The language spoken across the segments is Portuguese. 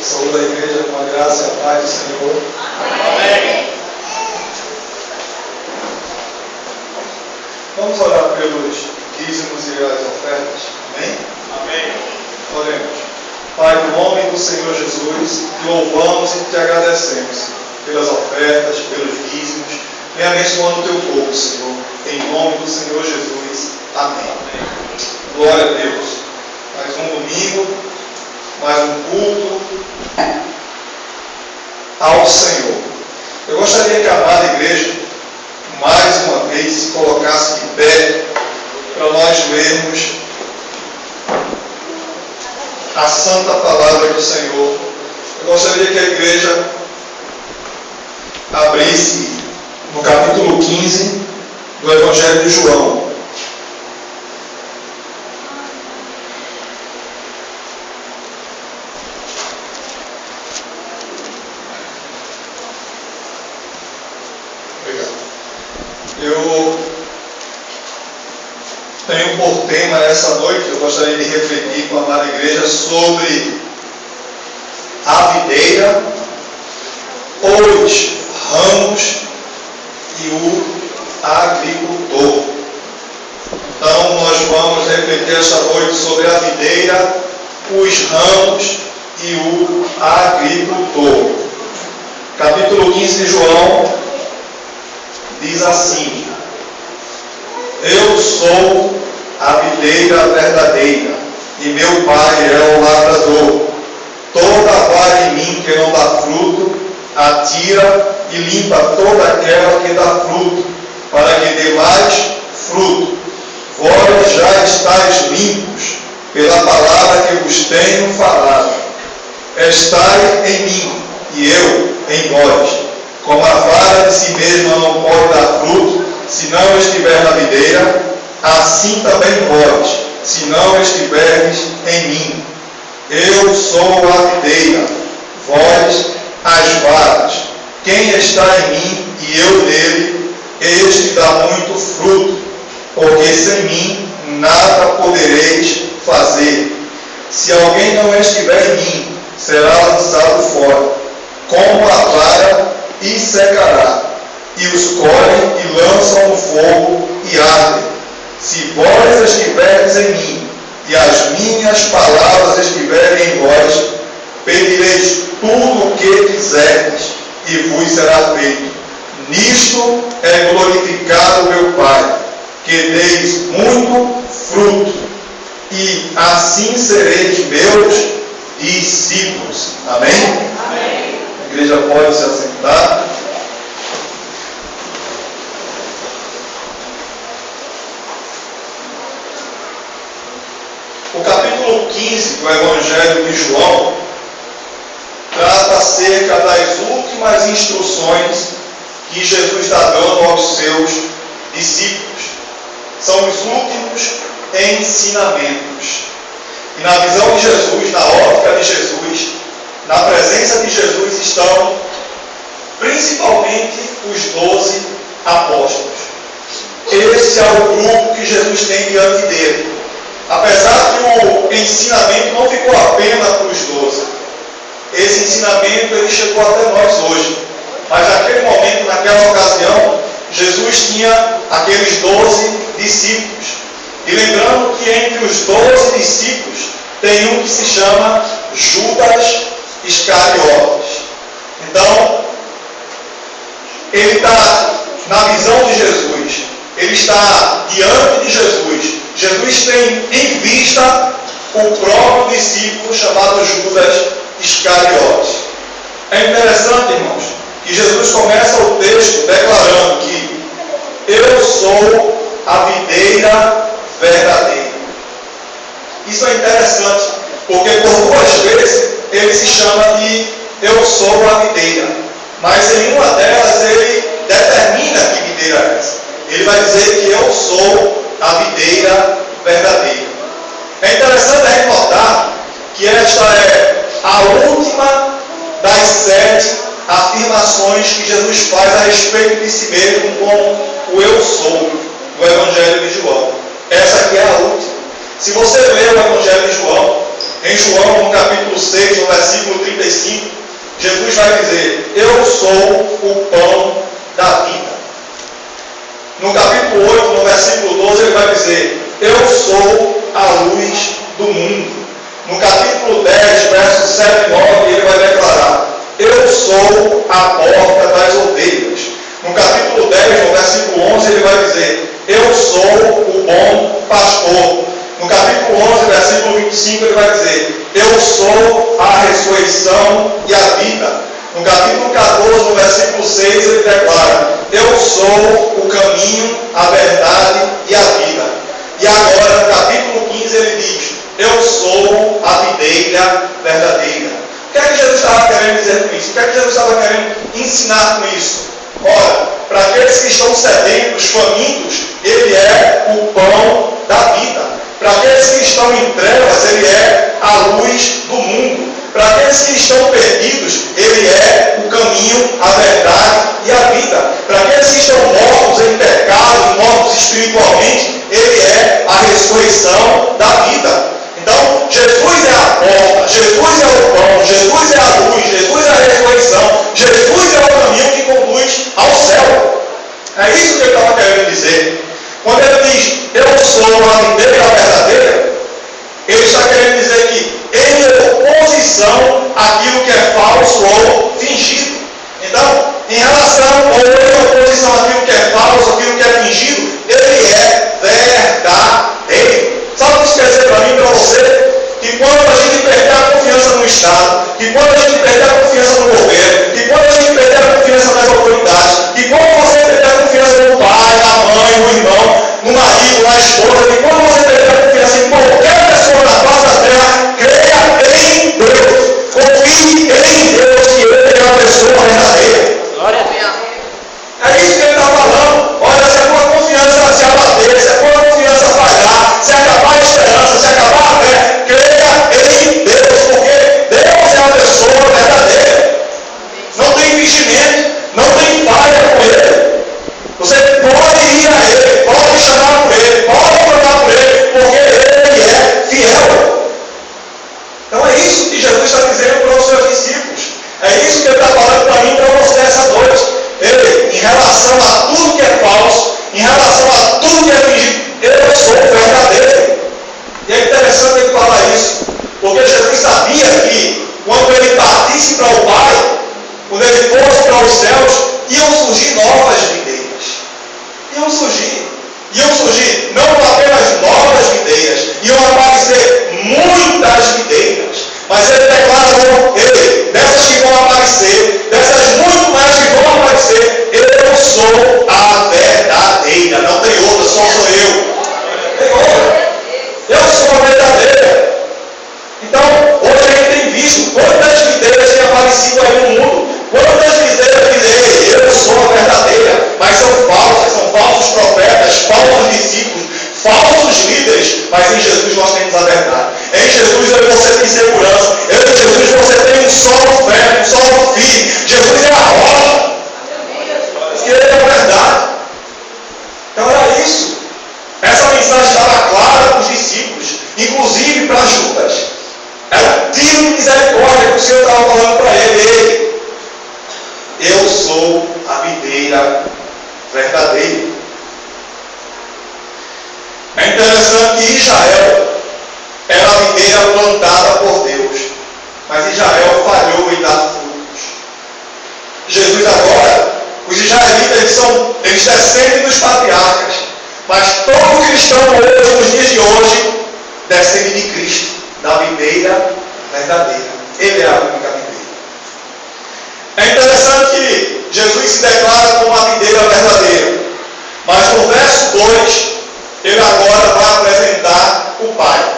Saúde a igreja com a graça e a paz do Senhor. Amém. Vamos orar pelos dízimos e as ofertas. Amém? Amém. Oremos. Pai, no nome do Senhor Jesus, te louvamos e te agradecemos pelas ofertas, pelos dízimos. Vem abençoando o teu povo, Senhor. Em nome do Senhor Jesus. Amém. Glória a Deus. Mais um domingo, mais um culto ao Senhor. Eu gostaria que a amada igreja, mais uma vez, se colocasse de pé para nós lermos a santa palavra do Senhor. Eu gostaria que a igreja abrisse no capítulo 15 do Evangelho de João. Eu tenho por tema nessa noite, eu gostaria de refletir com a amada igreja sobre a videira, os ramos e o agricultor. Então nós vamos refletir esta noite sobre a videira, os ramos e o agricultor. Capítulo 15 de João diz assim: eu sou a videira verdadeira, e meu Pai é o lavrador. Toda vara em mim que não dá fruto, atira e limpa toda aquela que dá fruto, para que dê mais fruto. Vós já estáis limpos pela palavra que vos tenho falado. Estai em mim, e eu em vós. Como a vara de si mesma não pode dar fruto, se não estiver na videira, assim também vós, se não estiverdes em mim. Eu sou a videira, vós as varas. Quem está em mim e eu nele, este dá muito fruto, porque sem mim nada podereis fazer. Se alguém não estiver em mim, será lançado fora, como a vara, e secará, e os colhem e lançam no fogo e ardem. Se vós estiverdes em mim, e as minhas palavras estiverem em vós, pedireis tudo o que quiserdes, e vos será feito. Nisto é glorificado meu Pai, que deis muito fruto, e assim sereis meus discípulos. Amém? Amém. A igreja pode se assentar. O capítulo 15 do Evangelho de João trata acerca das últimas instruções que Jesus está dando aos seus discípulos. São os últimos ensinamentos. E na visão de Jesus, na ótica de Jesus, na presença de Jesus estão principalmente os 12 apóstolos. Esse é o grupo que Jesus tem diante dele. Apesar que o ensinamento não ficou apenas para os 12. Esse ensinamento ele chegou até nós hoje. Mas naquele momento, naquela ocasião, Jesus tinha aqueles 12 discípulos. E lembrando que entre os 12 discípulos tem um que se chama Judas Iscariotes. Então, ele está na visão de Jesus, ele está diante de Jesus. Jesus tem em vista o próprio discípulo chamado Judas Iscariotes. É interessante, irmãos, que Jesus começa o texto declarando que eu sou a videira verdadeira. Isso é interessante, porque por duas vezes ele se chama de eu sou a videira, mas em uma delas ele determina que videira é essa. Ele vai dizer que eu sou a videira verdadeira. É interessante a gente notar que esta é a última das 7 afirmações que Jesus faz a respeito de si mesmo com o eu sou no Evangelho de João. Essa aqui é a última. Se você ler o Evangelho de João, em João, no capítulo 6, no versículo 35, Jesus vai dizer: eu sou o pão da vida. No capítulo 8, no versículo 12, ele vai dizer: eu sou a luz do mundo. No capítulo 10, versos 7 e 9, ele vai declarar: eu sou a porta das ovelhas. No capítulo 10, no versículo 11, ele vai dizer: eu sou o bom pastor. No capítulo 11, versículo 25, ele vai dizer: eu sou a ressurreição e a vida. No capítulo 14, no versículo 6, ele declara: eu sou o caminho, a verdade e a vida. E agora, no capítulo 15, ele diz: eu sou a videira verdadeira. O que é que Jesus estava querendo dizer com isso? O que é que Jesus estava querendo ensinar com isso? Ora, para aqueles que estão sedentos, famintos, ele é o pão da vida. Para aqueles que estão em trevas, ele é a luz do mundo. Para aqueles que estão perdidos, ele é o caminho, a verdade e a vida. Para aqueles que estão mortos em pecado, mortos espiritualmente, ele é a ressurreição da vida. Então, Jesus é a porta, Jesus é o pão, Jesus é a luz, Jesus é a ressurreição, Jesus é o caminho que conduz ao céu. É isso que ele estava querendo dizer. Quando ele diz: eu sou a videira verdadeira, ele está querendo dizer que em oposição àquilo que é falso ou fingido. Então, em relação ou em oposição àquilo que é falso, àquilo que é fingido, ele é verdadeiro. Sabe o que isso quer dizer para mim e para você? Que quando a gente perder a confiança no Estado, que quando a gente perder a confiança no governo, que quando a gente perder a confiança nas autoridades, que quando você perder a confiança no pai, na mãe, no irmão, no marido, na esposa, que quando você perder a confiança em qualquer pessoa na face da terra, creia em Deus. Confie em Deus, que Ele é a pessoa verdadeira. Glória a Deus. É isso que ele está falando. Olha, se a tua confiança se abater, se a tua confiança falhar, se acabar a esperança, se acabar a fé, creia em Deus, porque Deus é a pessoa verdadeira. Não tem fingimento, não tem falha com Ele. Você pode ir a Ele, pode chamar por Ele, pode orar por Ele, porque Ele é fiel. Então é isso que Jesus está dizendo para os seus discípulos. É isso que Ele está falando para mim e para você essa noite. Ele, em relação a tudo que é falso, em relação a tudo que é fingido, eu sou verdadeiro. E é interessante ele falar isso, porque Jesus sabia que quando ele partisse para o Pai, quando ele fosse para os céus, iam surgir novas videiras. Iam surgir não apenas novas videiras, iam aparecer muitas videiras. Mas ele declara, dessas que vão aparecer, dessas muito mais que vão aparecer, eu sou a verdadeira. Não tem outra, só sou eu. Tem outra. Eu sou a verdadeira. Então, hoje a gente tem visto quantas videiras têm aparecido aí no mundo. Quantas videiras dizem: eu sou a verdadeira. Mas são falsos profetas, falsos discípulos, falsos líderes. Mas em Jesus nós temos a verdade. Em Jesus você tem segurança. Em Jesus você tem um solo firme, um solo firme. Jesus é a rocha. Porque Ele é a verdade. Então era isso. Essa mensagem estava clara para os discípulos, inclusive para Judas. Era um tiro de misericórdia que o Senhor estava falando para ele. Eu sou a videira verdadeira. É interessante que Israel era a videira plantada por Deus, mas Israel falhou em dar frutos. Jesus agora, os israelitas eles descendem dos patriarcas, mas todo cristão hoje, nos dias de hoje, descende de Cristo, da videira verdadeira. Ele é a única videira. É interessante que Jesus se declara como a videira verdadeira, mas no verso 2, ele agora vai apresentar o Pai.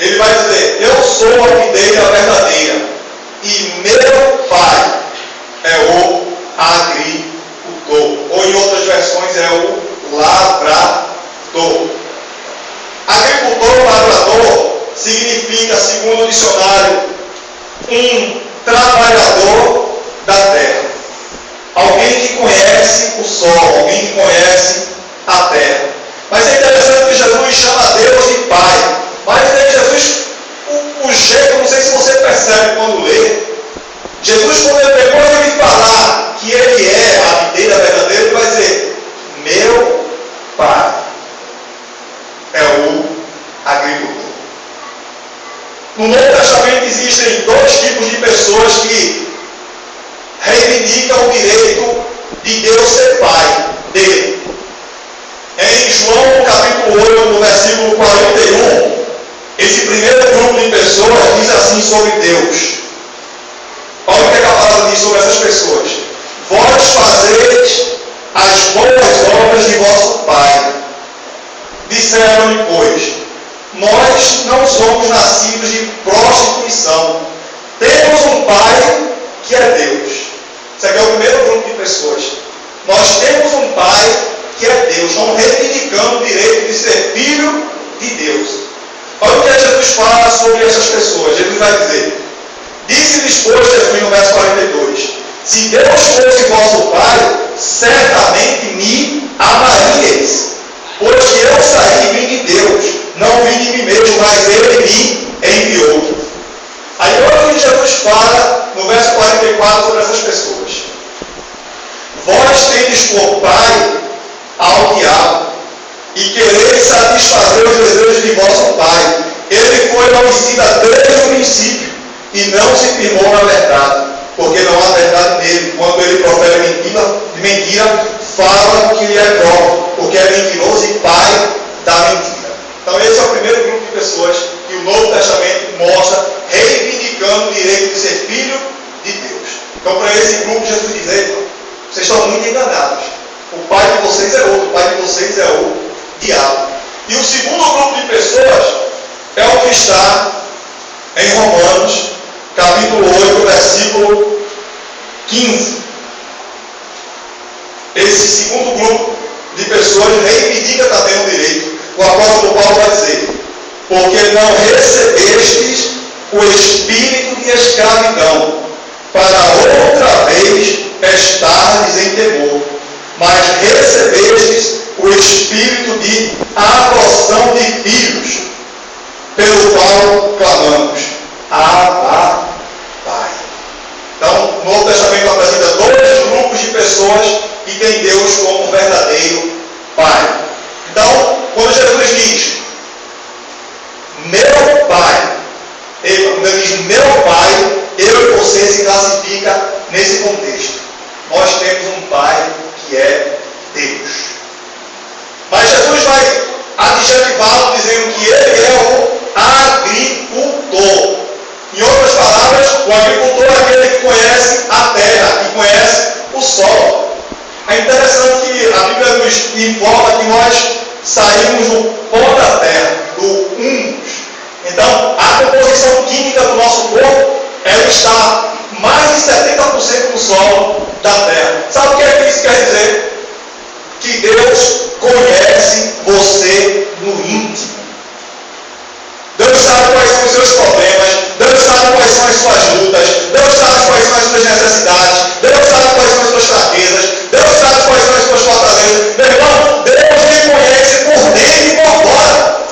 Ele vai dizer: eu sou a videira verdadeira e meu Pai é o agricultor. Ou em outras versões é o lavrador. Agricultor ou lavrador significa, segundo o dicionário, um trabalhador da terra. Alguém que conhece o solo, alguém que conhece a terra. Mas é interessante que Jesus chama Deus de Pai. Mas Jesus, o jeito, não sei se você percebe quando lê, Jesus, quando Testamento existem dois tipos de pessoas que reivindicam o direito de Deus ser pai dele. Em João capítulo 8, no versículo 41, esse primeiro grupo de pessoas diz assim sobre Deus. Olha o que a palavra diz sobre essas pessoas. Vós fazeis as boas obras de vosso Pai. Disseram-lhe, pois, nós não somos nascidos de prostituição. Temos um Pai que é Deus. Esse aqui é o primeiro grupo de pessoas. Nós temos um Pai que é Deus. Estão reivindicando o direito de ser filho de Deus. Olha o que Jesus fala sobre essas pessoas. Jesus vai dizer: disse-lhes, pois, Jesus no verso 42, se Deus fosse vosso Pai, certamente me amaríeis, pois que eu saí e vim de Deus, não vim de mim mesmo, mas Ele me enviou. Aí olha o que Jesus fala no verso 44 sobre essas pessoas. Vós tendes por pai ao diabo, e quereis satisfazer os desejos de vosso pai. Ele foi homicida desde o princípio, e não se firmou na verdade, porque não há verdade nele. Quando ele profere mentira, fala que ele é próprio, porque é mentiroso e pai da mentira. Então esse é o primeiro grupo de pessoas que o Novo Testamento mostra reivindicando o direito de ser filho de Deus. Então para esse grupo Jesus diz: vocês estão muito enganados. O pai de vocês é outro, o pai de vocês é o diabo. E o segundo grupo de pessoas é o que está em Romanos capítulo 8, versículo 15. Esse segundo grupo de pessoas reivindica também o direito. O apóstolo Paulo vai dizer: porque não recebestes o espírito de escravidão, para outra vez estardes em temor, mas recebestes o espírito de adoção de filhos, pelo qual clamamos: Abba, Pai. Então, o Novo Testamento apresenta dois grupos de pessoas que têm Deus como verdadeiro Pai. Então, quando Jesus diz meu Pai, quando ele diz meu Pai, eu e você se classifica nesse contexto. Nós temos um Pai que é Deus. Mas Jesus vai adjetivá-lo dizendo que ele é o agricultor. Em outras palavras, o agricultor é aquele que conhece a terra, que conhece o solo. É interessante que a Bíblia nos informa que nós saímos do pó da terra, do humus. Então, a composição química do nosso corpo, ela está mais de 70% no solo da terra. Sabe o que é que isso quer dizer? Que Deus conhece você no íntimo. Deus sabe quais são os seus problemas, Deus sabe quais são as suas lutas, Deus sabe quais são as suas necessidades, Deus sabe quais são as suas fraquezas, Deus sabe quais são as suas fortalezas. Meu irmão, Deus te conhece por dentro e por fora.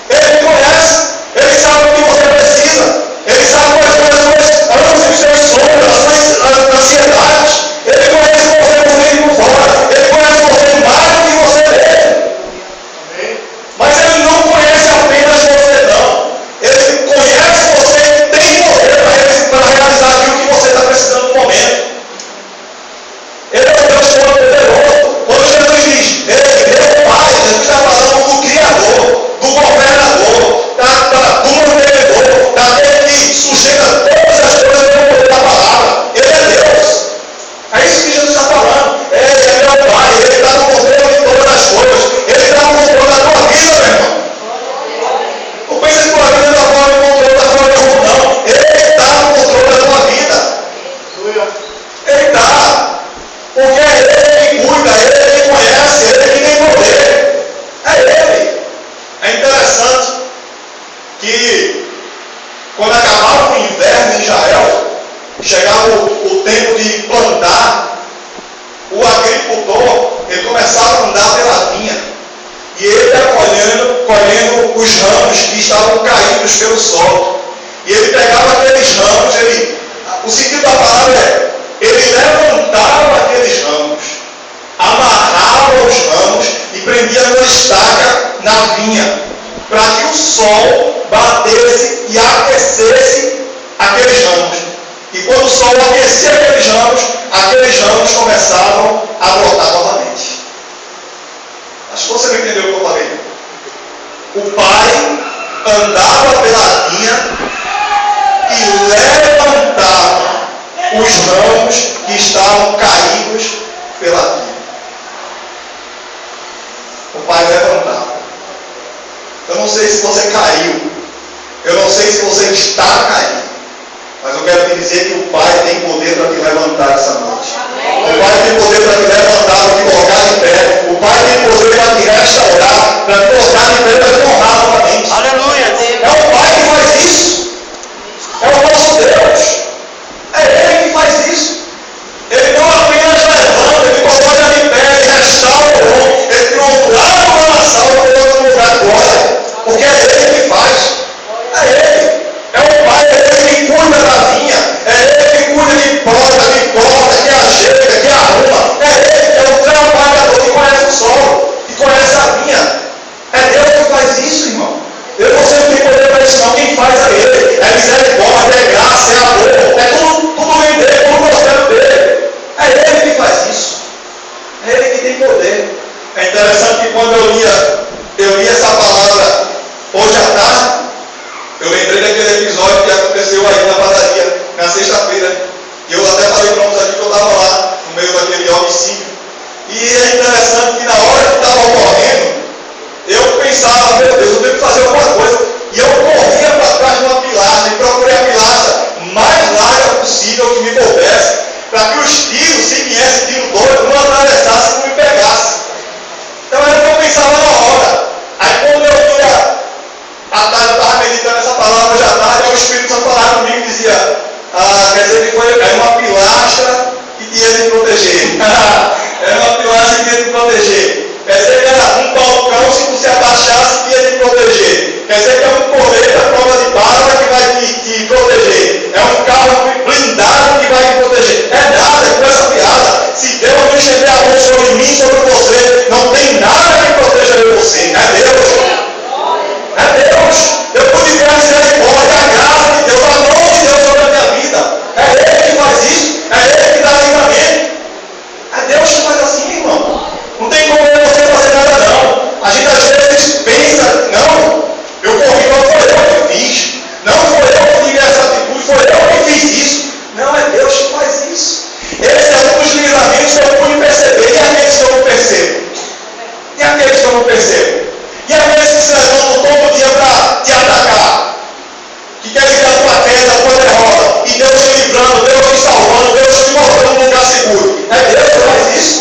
Ele te conhece, Ele sabe o que você precisa, Ele sabe quais são as suas ânsias, os seus sonhos, as suas ansiedades. Ele conhece você por dentro e por fora. Ele conhece você mais do que você mesmo. Mas Ele não conhece apenas você, não. Ele conhece você e tem poder para realizar aquilo que você está precisando no momento. Ele é o Deus Todo-Poderoso. Quando Jesus diz, Ele é o Pai, Jesus está falando do Criador, do governador, do mantenedor, daquele que sustenta todas as coisas pelo poder da palavra. Ele é Deus. É isso que Jesus está falando. Ele é o Pai, Ele está no controle de todas as coisas. Ele está no controle da tua vida, meu irmão. Não pense que tua vida está fora do controle da tua vida, não. Ele está no controle da tua vida. Ele está. Porque é Ele que cuida, é Ele que conhece, é Ele que tem poder. É Ele. É interessante que quando acabava o inverno em Israel, chegava o tempo de plantar, o agricultor, ele começava a andar pela vinha, e ele ia colhendo os ramos que estavam caídos pelo solo, e ele pegava aqueles ramos, o sentido da palavra é, ele levantava aqueles ramos, amarrava os ramos e prendia numa estaca na vinha, para que o sol batesse e aquecesse aqueles ramos. E quando o sol aquecia aqueles ramos começavam a brotar novamente. Acho que você não entendeu o que eu falei. O pai andava pela vinha e levantava os ramos que estavam caídos pela vinha. O pai levantava. Eu não sei se você caiu, eu não sei se você está caído, mas eu quero te dizer que o pai tem poder para te levantar essa noite. O pai tem poder para te levantar, para te colocar em pé. O pai tem poder para te restaurar, para te colocar em pé, para te honrar novamente. Aleluia. É o pai que faz isso. É o nosso Deus. É ele que faz isso. Ele não apenas levanta, ele coloca em pé, ele restaura o homem, ele tirou lá no coração, colocou no lugar de glória. Porque é ele que faz. É ele. É o pai, é ele que cuida da vinha. É ele que cuida de poda, de corta, que ajeita, que arruma. É ele que é o trabalhador que conhece o solo, que conhece a vinha. É Deus que faz isso, irmão. Eu não sei o que poder para isso, não. Quem faz é ele. É misericórdia, é graça, é amor. É tudo em dele, tudo gostando dele. É ele que faz isso. É ele que tem poder. É interessante que quando eu li essa palavra hoje à tarde, eu lembrei daquele episódio que aconteceu aí na padaria, na sexta-feira. E eu até falei para uns aqui que eu estava lá, no meio daquele homicídio. E é interessante que na hora que estava ocorrendo, eu pensava, meu Deus, eu tenho que fazer alguma coisa. E eu corria para trás de uma pilastra e procurei a pilastra mais larga possível que me coubesse, para que os tiros, se viesse tiro doido, não atravessassem e não me pegassem. Então era o que eu pensava na hora. Aí quando eu ia à tarde, eu estava meditando essa palavra hoje à tarde, aí o Espírito Santo falava comigo e dizia, quer dizer que era uma pilastra que tinha de proteger. Era uma pilastra que tinha de proteger. Quer dizer que era um balcão, se você abaixasse, tinha de proteger. Quer dizer que é um colete à prova de bala que vai te proteger. É um carro blindado que vai te proteger. É nada com essa piada. Se Deus não estender a mão sobre mim, sobre você, não tem nada que proteja você. É Deus. É Deus. Eu pude ver a misericórdia, a graça de Deus, a mão de Deus sobre a minha vida. É Ele que faz isso. É Ele que dá livramento. É Deus que faz assim, irmão. Não tem como você fazer nada, não. A gente às vezes pensa, não, eu corri, não foi eu que fiz. Não foi eu que tive essa atitude, foi eu que fiz isso. Não, é Deus que faz isso. Esse é um dos livramentos que eu pude perceber. E aqueles que eu não percebo? E aqueles que eu não percebo? E aqueles que se levantam todo dia para te atacar? Que querem ver a tua queda, a tua derrota. E Deus te livrando, Deus te salvando, Deus te mostrando um lugar seguro. É Deus que faz isso.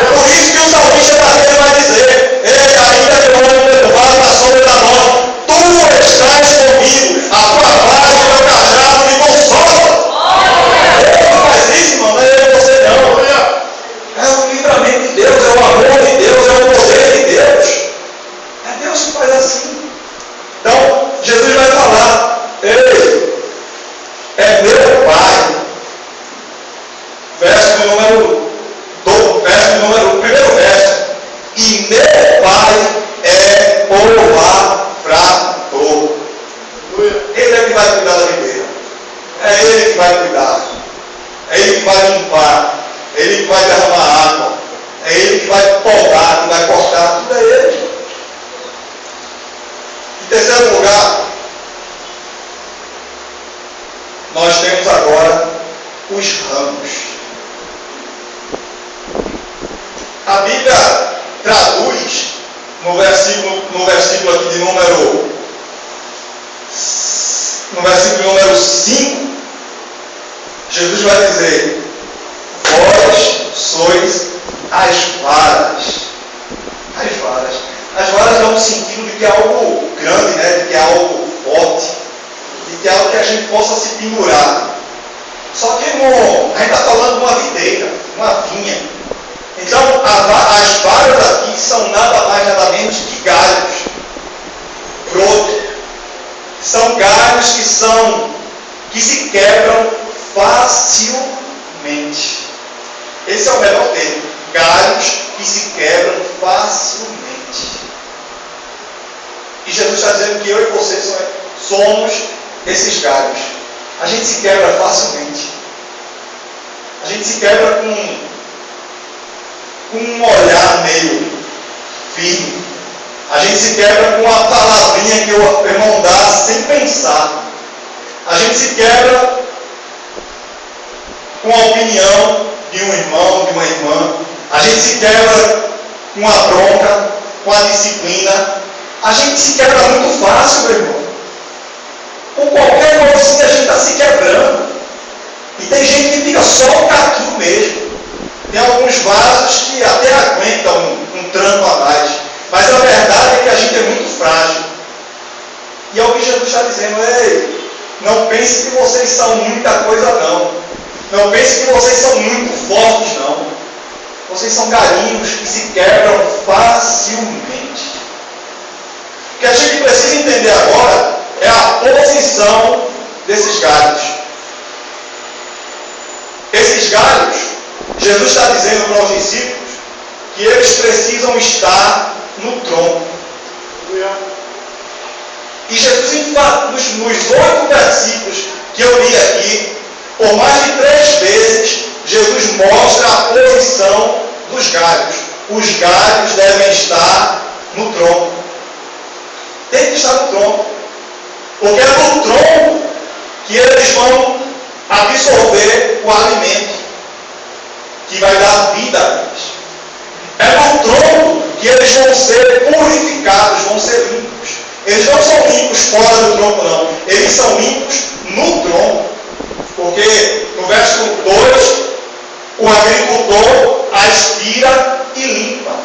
Por isso que o salmista Davi vai dizer, ainda que eu ande pelo vale da sombra da morte, tu estás comigo, a tua vara e o teu cajado me consolam. Deus que faz isso, irmão, não é eu você não. É o livramento de Deus, é o amor de Deus, é o poder de Deus. É Deus que faz assim. Então, Jesus vai falar, ei, é meu Pai. Primeiro verso. E meu Pai é o lavrador. Ele é que vai cuidar da videira. É Ele que vai cuidar. É Ele que vai limpar. É Ele que vai derramar água. É Ele que vai podar, que vai cortar. Tudo é Ele. Em terceiro lugar, nós temos agora os ramos. A Bíblia traduz no versículo aqui de número 5, Jesus vai dizer, vós sois as varas. As varas. As varas dão um sentido de que é algo grande, né? De que é algo forte, de que é algo que a gente possa se pendurar. Só que, irmão, a gente está falando de uma videira, uma vinha. Então, as varas aqui são nada mais, nada menos que galhos. Broto. São galhos que se quebram facilmente. Esse é o melhor termo. Galhos que se quebram facilmente. E Jesus está dizendo que eu e você somos esses galhos. A gente se quebra facilmente. A gente se quebra com um olhar meio firme. A gente se quebra com uma palavrinha que o irmão dá sem pensar. A gente se quebra com a opinião de um irmão, de uma irmã. A gente se quebra com a bronca, com a disciplina. A gente se quebra muito fácil, meu irmão. Com qualquer coisinha a gente está se quebrando. E tem gente que fica só o caquinho mesmo. Tem alguns vasos que até aguentam um tranco a mais. Mas a verdade é que a gente é muito frágil. E é o que Jesus está dizendo: ei, não pense que vocês são muita coisa, não. Não pense que vocês são muito fortes, não. Vocês são galinhos que se quebram facilmente. O que a gente precisa entender agora é a posição desses galhos. Esses galhos, Jesus está dizendo para os discípulos que eles precisam estar no tronco. E Jesus, nos 8 versículos que eu li aqui, por mais de 3 vezes, Jesus mostra a posição dos galhos. Os galhos devem estar no tronco. Tem que estar no tronco. Porque é no tronco que eles vão absorver o alimento que vai dar vida a eles. É no tronco que eles vão ser purificados, vão ser limpos. Eles não são limpos fora do tronco, não. Eles são limpos no tronco. Porque no verso 2, o agricultor aspira e limpa.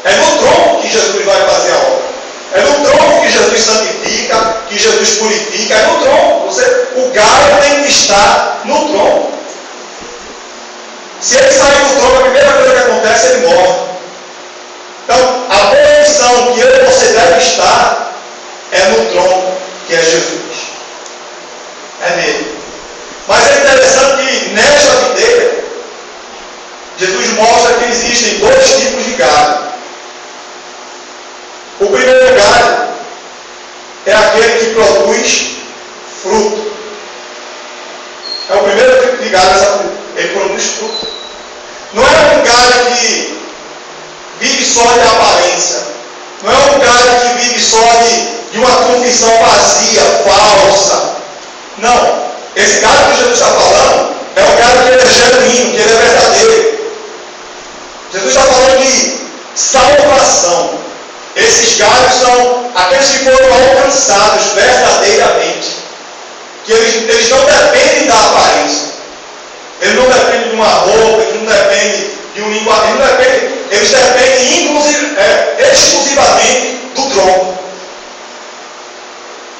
É no tronco que Jesus vai fazer a obra. É no tronco que Jesus santifica, que Jesus purifica. É no tronco. O galho tem que estar no tronco. Se ele sair do tronco, a primeira coisa que acontece é ele morre. Então, a posição que eu e você deve estar é no tronco, que é Jesus. É nele. Mas é interessante que nesta videira, Jesus mostra que existem 2 tipos de galho. O primeiro galho é aquele que produz fruto. É o primeiro tipo de galho, ele produz fruto. Não é um galho que vive só de aparência. Não é um galho que vive só de uma confissão vazia, falsa. Não. Esse galho que Jesus está falando é um galho que ele é genuíno, que ele é verdadeiro. Jesus está falando de salvação. Esses galhos são aqueles que foram alcançados verdadeiramente. Que eles não dependem da aparência. Eles não dependem de uma roupa, eles não dependem de um linguagem, eles dependem exclusivamente do tronco.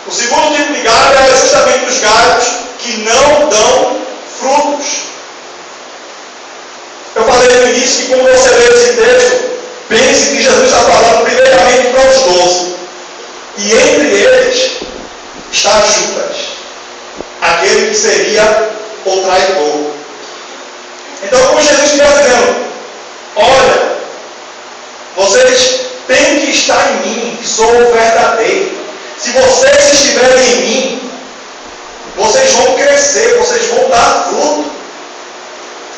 O segundo tipo de galho é justamente os galhos que não dão frutos. Eu falei no início que, quando você lê esse texto, pense que Jesus está falando primeiramente para os 12. E entre eles está Judas, aquele que seria o traidor. Então, como Jesus está dizendo: olha, vocês têm que estar em mim, que sou o verdadeiro. Se vocês estiverem em mim, vocês vão crescer, vocês vão dar fruto.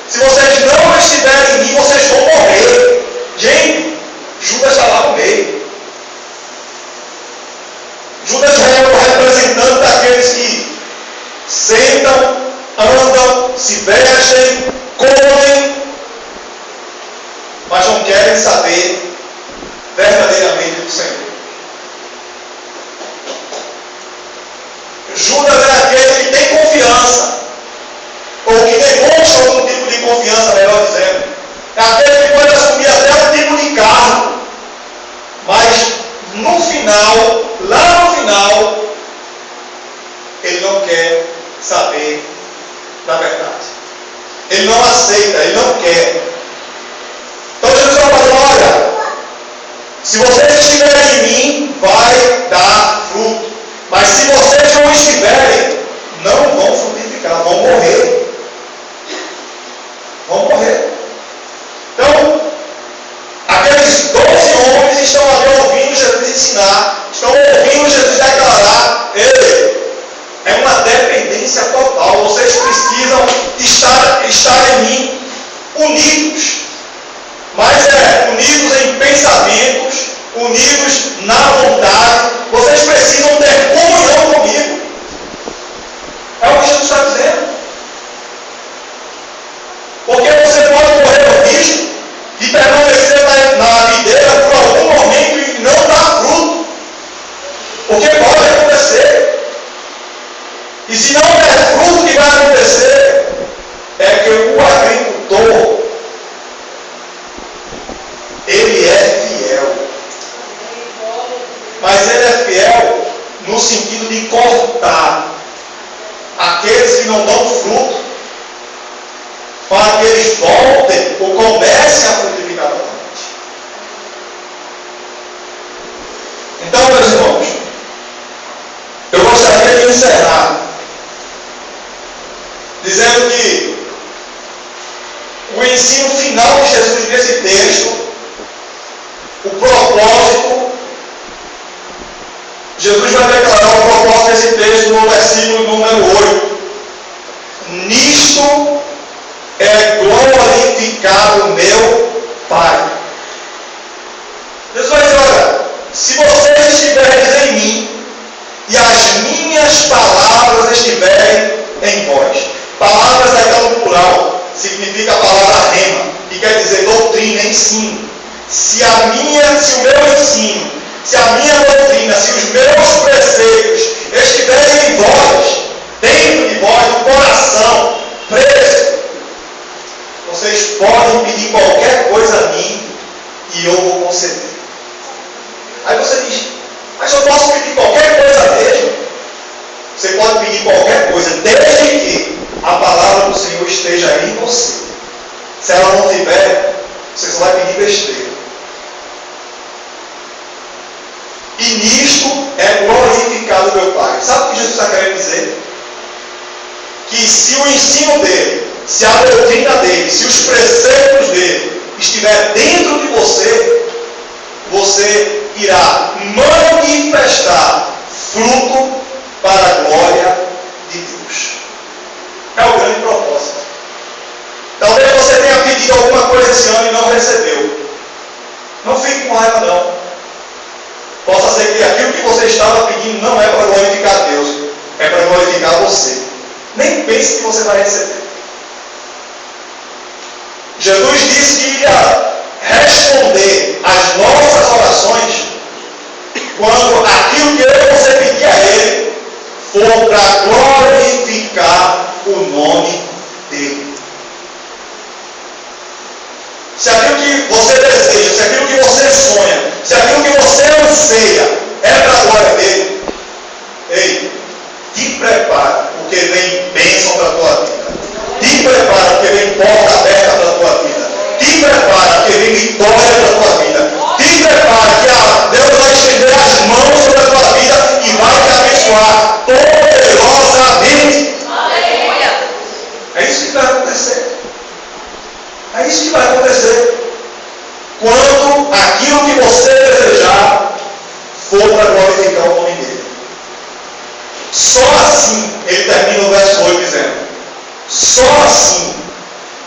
Se vocês não estiverem em mim, vocês vão morrer. Gente, Judas está lá no meio. Judas é o representante daqueles que sentam, andam, se vestem, comem, mas não querem saber verdadeiramente do Senhor. Judas é aquele que tem confiança, ou que demonstra algum tipo de confiança, melhor dizendo. É aquele que pode assumir até um tipo de cargo, mas no final, lá no final, ele não quer saber da verdade. Ele não aceita, ele não quer. Então Jesus está falando: olha, se vocês estiverem em mim, vai dar fruto. Mas se vocês não estiverem, não vão frutificar, vão morrer. Vão morrer. Então, aqueles 12 homens estão ali ouvindo Jesus ensinar. dependência total. Vocês precisam estar em mim unidos. Mas unidos em pensamentos, unidos na vontade. Vocês precisam ter comunhão comigo. É o que Jesus está dizendo. Porque você pode morrer no risco e permanecer na videira por algum momento e não dar fruto. Porque pode acontecer. E se não der fruto, o que vai acontecer é que o agricultor, ele é fiel. Mas ele é fiel no sentido de cortar aqueles que não dão fruto, para que eles voltem ou comecem a frutificar novamente. Então, meus irmãos, eu gostaria de encerrar dizendo que o ensino final de Jesus nesse texto, o propósito, Jesus vai declarar o propósito desse texto no versículo número 8. Nisto é glorificado meu Pai. Jesus vai dizer, olha, se vocês estiverem em mim e as minhas palavras estiverem em vós. Palavras é no plural, significa a palavra rema, que quer dizer doutrina, ensino. Se o meu ensino, se a minha doutrina, se os meus preceitos estiverem em vós, dentro de vós, no coração, preso, vocês podem pedir qualquer coisa a mim e eu vou conceder. Aí você diz, mas eu posso pedir qualquer coisa mesmo? Você pode pedir qualquer coisa, desde que a palavra do Senhor esteja aí em você. Se ela não tiver, você só vai pedir besteira. E nisto é glorificado meu Pai. Sabe o que Jesus está querendo dizer? Que se o ensino dele, se a doutrina dele, se os preceitos dele estiver dentro de você, você irá manifestar fruto para a glória de Deus. É o grande propósito. Talvez você tenha pedido alguma coisa esse ano e não recebeu. Não fique com raiva não. Possa ser que aquilo que você estava pedindo não é para glorificar Deus, é para glorificar você. Nem pense que você vai receber. Jesus disse que ia responder às nossas orações quando aquilo que eu e você pedir a Ele for para glorificar o nome dEle. Se aquilo que você deseja, se aquilo que você sonha, se aquilo que você anseia é para a glória dEle, ei, te prepara, porque vem bênção para a tua vida. Te prepara, porque vem porta aberta para a tua vida. Te prepara, porque vem vitória para a tua vida. Te prepara, que Deus vai estender as mãos sobre a tua vida e vai te abençoar poderosamente. Aleluia. É isso que vai acontecer. É isso que vai acontecer. Quando aquilo que você desejar for para glorificar o nome dele. Só assim, ele termina o verso 8 dizendo, só assim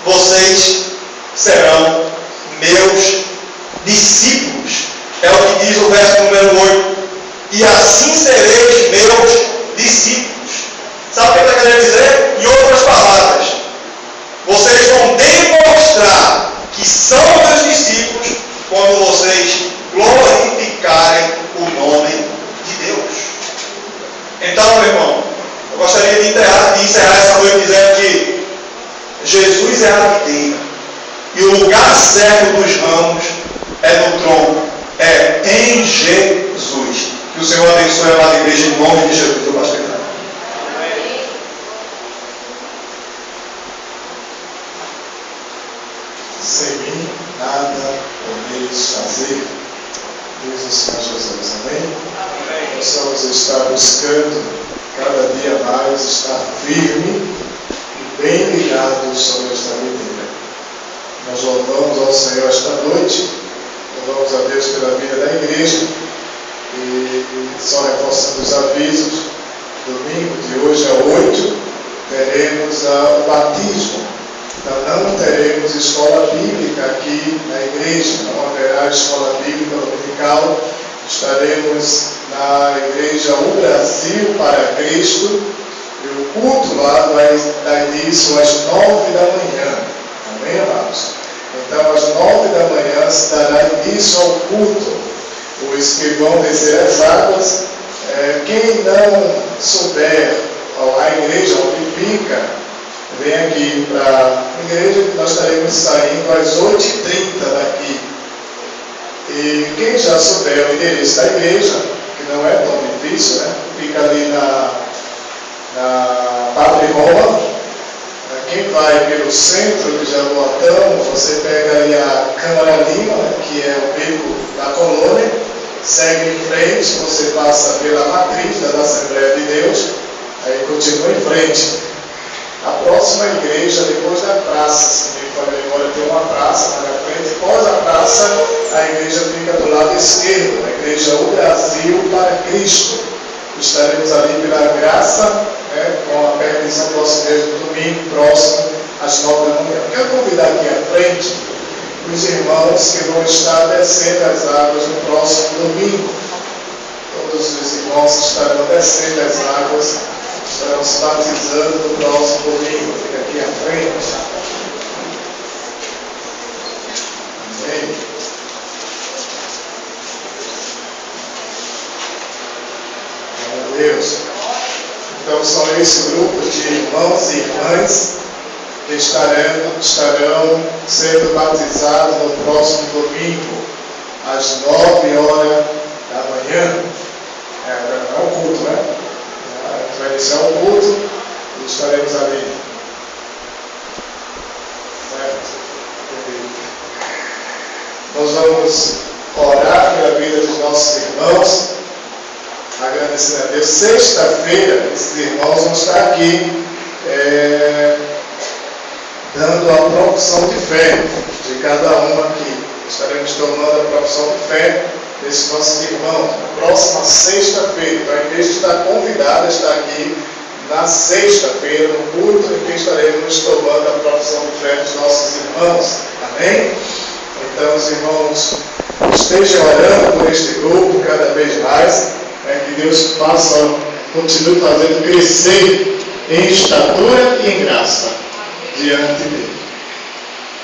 vocês serão meus discípulos. É o que diz o verso número 8. E assim sereis meus discípulos. Sabe o que ele está querendo dizer? Em outras palavras, vocês vão demonstrar que são meus discípulos quando vocês glorificarem o nome de Deus. Então, meu irmão, eu gostaria de encerrar essa noite dizendo que Jesus é a videira e o lugar certo dos ramos é no tronco, é em Jesus. Que o Senhor abençoe a amada igreja em nome de Jesus, o pastor. Sem mim, nada podeis fazer, diz o Senhor Jesus. Amém? Amém. Possamos estar buscando cada dia mais estar firme e bem ligado sobre esta videira. Nós louvamos ao Senhor esta noite, louvamos a Deus pela vida da igreja e só reforçando os avisos, domingo de hoje é 8, o batismo. Então não teremos escola bíblica aqui na igreja, não haverá escola bíblica dominical. Estaremos na igreja O Brasil para Cristo, e o culto lá vai dar início às 9 da manhã. Amém, amados? Então às 9 da manhã se dará início ao culto. Os que vão descer as águas, quem não souber a igreja onde fica, vem aqui para a igreja, que nós estaremos saindo às 8h30 daqui. E quem já souber o endereço da igreja, que não é tão difícil, né? Fica ali na Padre Roma. Quem vai pelo centro de Jaboatão, você pega ali a Câmara Lima, que é o beco da colônia, segue em frente, você passa pela matriz da Assembleia de Deus, aí continua em frente. A próxima igreja, depois da praça, se me falei agora, tem uma praça na frente. Após a praça, a igreja fica do lado esquerdo, a igreja O Brasil para Cristo. Estaremos ali pela graça, com a permissão do nosso Deus no domingo próximo, às 9 da manhã. Quero convidar aqui à frente os irmãos que vão estar descendo as águas no próximo domingo. Todos os irmãos estarão descendo as águas, estarão se batizando no próximo domingo. Fica aqui à frente. Amém. Glória a Deus. Então são esse grupo de irmãos e irmãs que estarão sendo batizados no próximo domingo, às 9 horas da manhã. É o culto, né? A gente vai iniciar o culto e estaremos ali. Certo? Nós vamos orar pela vida dos nossos irmãos, agradecendo a Deus. Sexta-feira, esses irmãos vão estar aqui dando a profissão de fé de cada um aqui. Estaremos tomando a profissão de fé desses nossos irmãos na próxima sexta-feira. Então a igreja está convidada a estar aqui na sexta-feira, no culto, em que estaremos tomando a profissão de fé dos nossos irmãos. Amém? Então os irmãos estejam orando por este grupo cada vez mais, que Deus continue fazendo crescer em estatura e em graça diante dele.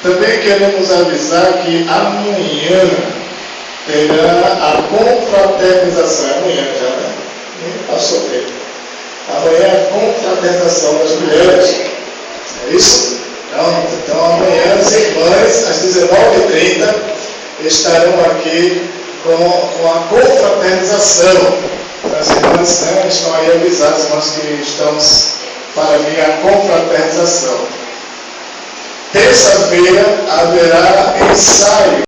Também queremos avisar que amanhã terá a confraternização. Amanhã já, né? Nem passou tempo. Amanhã é a confraternização das mulheres. É isso? Então amanhã as irmãs, às 19h30, estarão aqui com a confraternização. As irmãs estão aí avisadas, irmãs que estamos para vir a confraternização. Terça-feira haverá ensaio